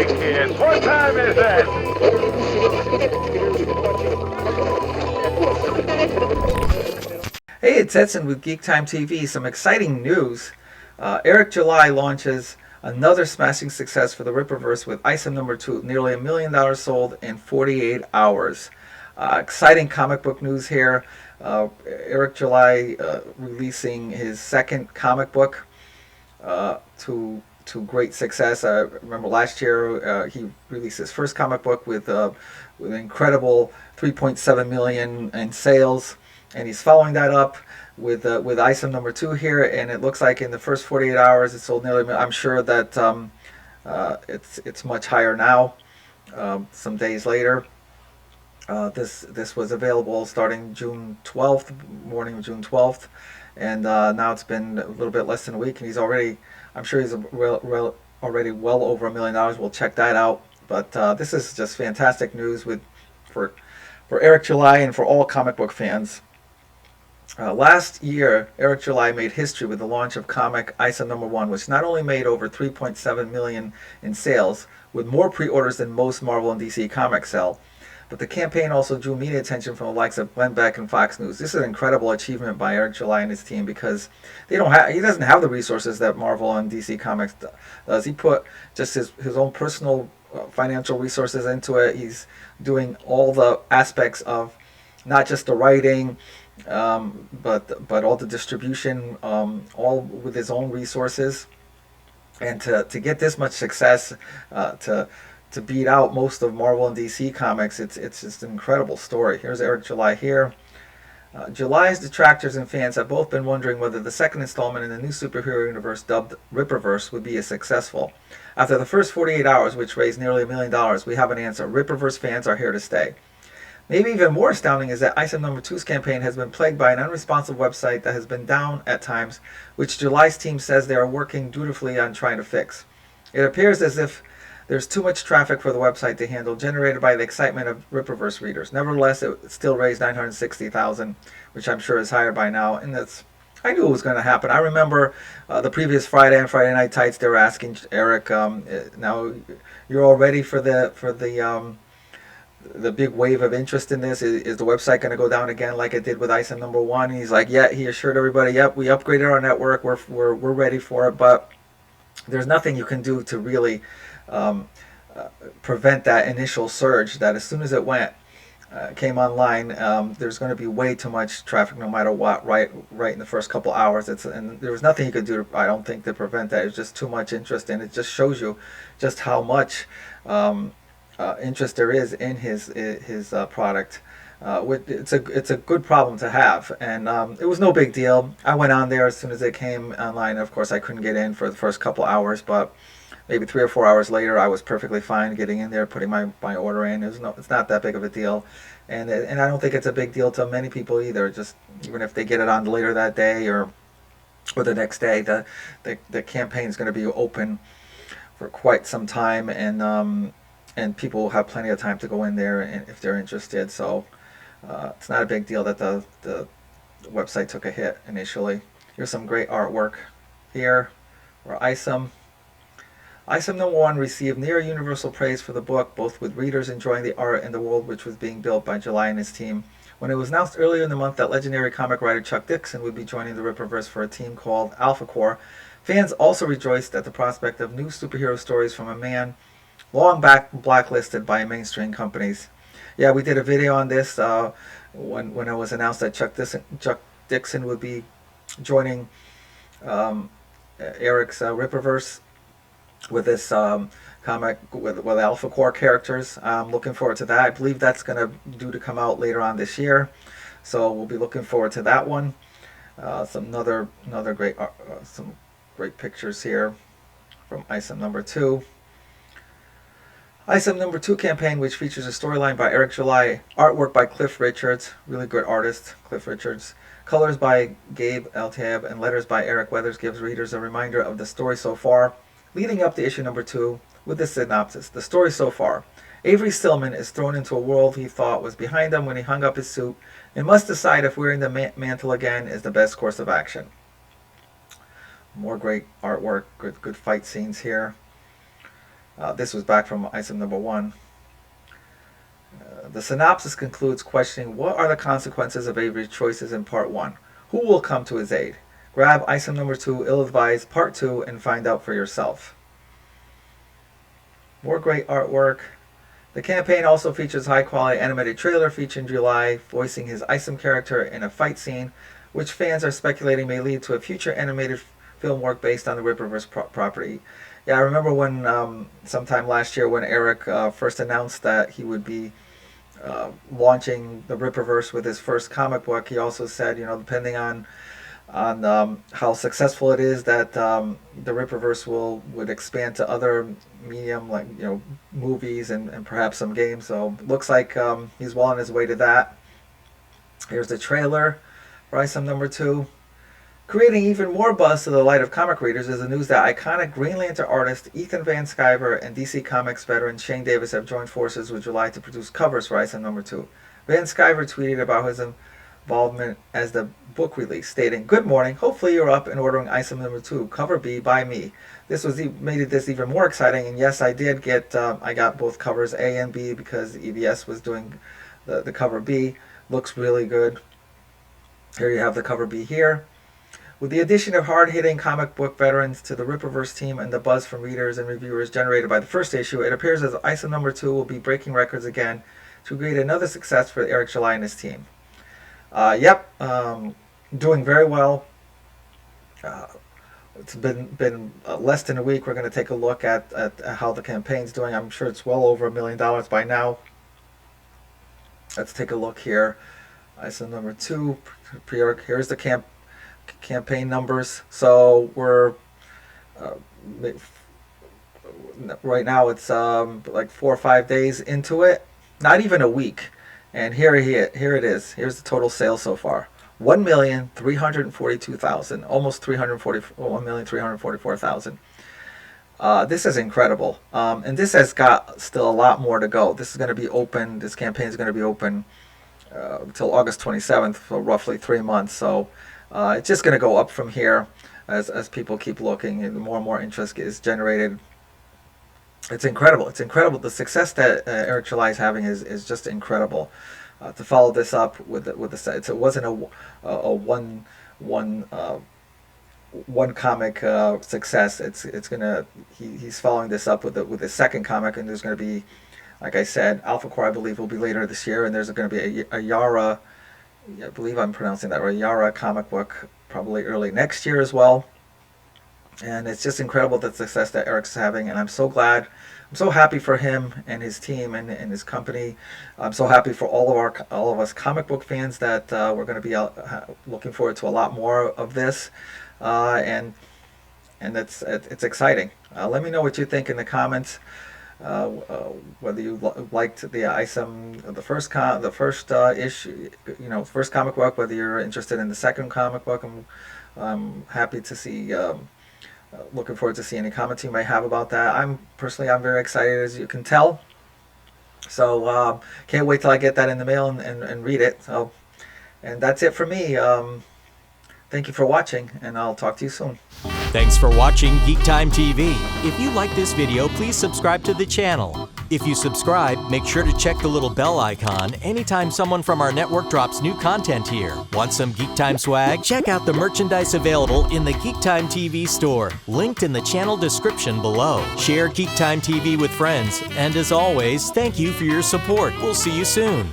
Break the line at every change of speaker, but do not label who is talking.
Hey kids, what time is it?
Hey, it's Edson with GeekTime TV. Some exciting news. Eric July launches another smashing success for the Rippaverse with ISOM number 2, nearly $1 million sold in 48 hours. Exciting comic book news here. Eric July releasing his second comic book to great success. I remember last year he released his first comic book with an incredible 3.7 million in sales, and he's following that up with ISOM number 2 here, and it looks like in the first 48 hours it sold nearly. I'm sure that it's much higher now. Some days later. This was available starting June 12th, morning of June 12th, and now it's been a little bit less than a week, and I'm sure he's already well over $1 million. We'll check that out. But this is just fantastic news for Eric July and for all comic book fans. Last year, Eric July made history with the launch of comic ISOM number 1, which not only made over 3.7 million in sales, with more pre-orders than most Marvel and DC comics sell, but the campaign also drew media attention from the likes of Glenn Beck and Fox News. This is an incredible achievement by Eric July and his team because he doesn't have the resources that Marvel and DC Comics does. He put just his own personal financial resources into it. He's doing all the aspects of not just the writing, but all the distribution, all with his own resources. And to get this much success, to beat out most of Marvel and DC comics, it's just an incredible story. Here's Eric July here. July's detractors and fans have both been wondering whether the second installment in the new superhero universe dubbed Rippaverse would be as successful. After the first 48 hours, which raised nearly $1 million, we have an answer. Rippaverse fans are here to stay. Maybe even more astounding is that ISOM number 2's campaign has been plagued by an unresponsive website that has been down at times, which July's team says they are working dutifully on trying to fix. It appears as if there's too much traffic for the website to handle, generated by the excitement of Rippaverse readers. Nevertheless, it still raised $960,000, which I'm sure is higher by now. And I knew it was going to happen. I remember the previous Friday and Friday Night Tights. They were asking Eric, "Now you're all ready for the big wave of interest in this? Is the website going to go down again like it did with ISOM number 1?" And he's like, "Yeah." He assured everybody, "Yep, we upgraded our network. We're ready for it." But there's nothing you can do to really prevent that initial surge. That as soon as it came online, there's going to be way too much traffic no matter what. Right in the first couple hours, and there was nothing you could do, I don't think, to prevent that. It's just too much interest, and it just shows you just how much interest there is in his product. It's a good problem to have, and it was no big deal. I went on there as soon as it came online. Of course, I couldn't get in for the first couple hours, but maybe 3 or 4 hours later, I was perfectly fine getting in there, putting my order in. It's not that big of a deal, and I don't think it's a big deal to many people either. Just even if they get it on later that day or the next day, the campaign is going to be open for quite some time, and people will have plenty of time to go in there and if they're interested. So it's not a big deal that the website took a hit initially. Here's some great artwork here for ISOM. ISOM number 1 received near universal praise for the book, both with readers enjoying the art and the world which was being built by July and his team. When it was announced earlier in the month that legendary comic writer Chuck Dixon would be joining the Rippaverse for a team called Alpha Corps, fans also rejoiced at the prospect of new superhero stories from a man long back blacklisted by mainstream companies. Yeah, we did a video on this when it was announced that Chuck Dixon would be joining Eric's Rippaverse with this comic with Alpha Corps characters. I'm looking forward to that. I believe that's going to come out later on this year, so we'll be looking forward to that one. Some great some great pictures here from ISOM number 2. ISOM number 2 campaign, which features a storyline by Eric July, artwork by Cliff Richards, really good artist, Cliff Richards, colors by Gabe Altab, and letters by Eric Weathers, gives readers a reminder of the story so far, leading up to issue number 2 with the synopsis. The story so far. Avery Stillman is thrown into a world he thought was behind him when he hung up his suit and must decide if wearing the mantle again is the best course of action. More great artwork, good fight scenes here. This was back from ISOM number 1. The synopsis concludes questioning what are the consequences of Avery's choices in part 1. Who will come to his aid? Grab ISOM number 2, ill-advised, part 2, and find out for yourself. More great artwork. The campaign also features high-quality animated trailer featuring July voicing his ISOM character in a fight scene, which fans are speculating may lead to a future animated film work based on the Rippaverse property. Yeah, I remember when sometime last year when Eric first announced that he would be launching the Rippaverse with his first comic book. He also said, depending on how successful it is, that the Rippaverse would expand to other medium, like movies and perhaps some games. So looks like he's well on his way to that. Here's the trailer for ISOM number 2. Creating even more buzz to the light of comic readers is the news that iconic Green Lantern artist Ethan Van Sciver and DC Comics veteran Shane Davis have joined forces with July to produce covers for ISOM number 2. Van Sciver tweeted about his involvement as the book release, stating, "Good morning. Hopefully you're up and ordering ISOM number 2, cover B by me." This made this even more exciting, and yes, I did get I got both covers A and B because EBS was doing the cover B. Looks really good. Here you have the cover B here. With the addition of hard-hitting comic book veterans to the Rippaverse team and the buzz from readers and reviewers generated by the first issue, it appears as ISOM number 2 will be breaking records again to create another success for Eric July and his team. Doing very well. It's been less than a week. We're going to take a look at how the campaign's doing. I'm sure it's well over $1 million by now. Let's take a look here. ISOM number 2. Here's the campaign numbers. So we're right now it's like 4 or 5 days into it, not even a week, and here it is. Here's the total sales so far: 1,342,000, almost 1,344,000. This is incredible, and this has got still a lot more to go. This is going to be open. This campaign is going to be open until August 27th, for roughly 3 months. So it's just going to go up from here as people keep looking and more interest is generated. It's incredible. It's incredible. The success that Eric July is having is just incredible. To follow this up with the it wasn't a one comic success. He's following this up with his second comic, and there's going to be, like I said, Alpha Core I believe will be later this year, and there's going to be a Yara. I believe I'm pronouncing that right. Yara comic book probably early next year as well. And it's just incredible the success that Eric's having, and I'm so glad. I'm so happy for him and his team and his company. I'm so happy for all of us comic book fans that we're going to be looking forward to a lot more of this, and it's exciting. Let me know what you think in the comments. Whether you liked the ISOM, the first issue, first comic book, whether you're interested in the second comic book. I'm happy to see, looking forward to seeing any comments you might have about that. I'm very excited, as you can tell. So can't wait till I get that in the mail and read it. So, and that's it for me. Thank you for watching, and I'll talk to you soon.
Thanks for watching GeekTime TV. If you like this video, please subscribe to the channel. If you subscribe, make sure to check the little bell icon anytime someone from our network drops new content here. Want some GeekTime swag? Check out the merchandise available in the GeekTime TV store, linked in the channel description below. Share GeekTime TV with friends, and as always, thank you for your support. We'll see you soon.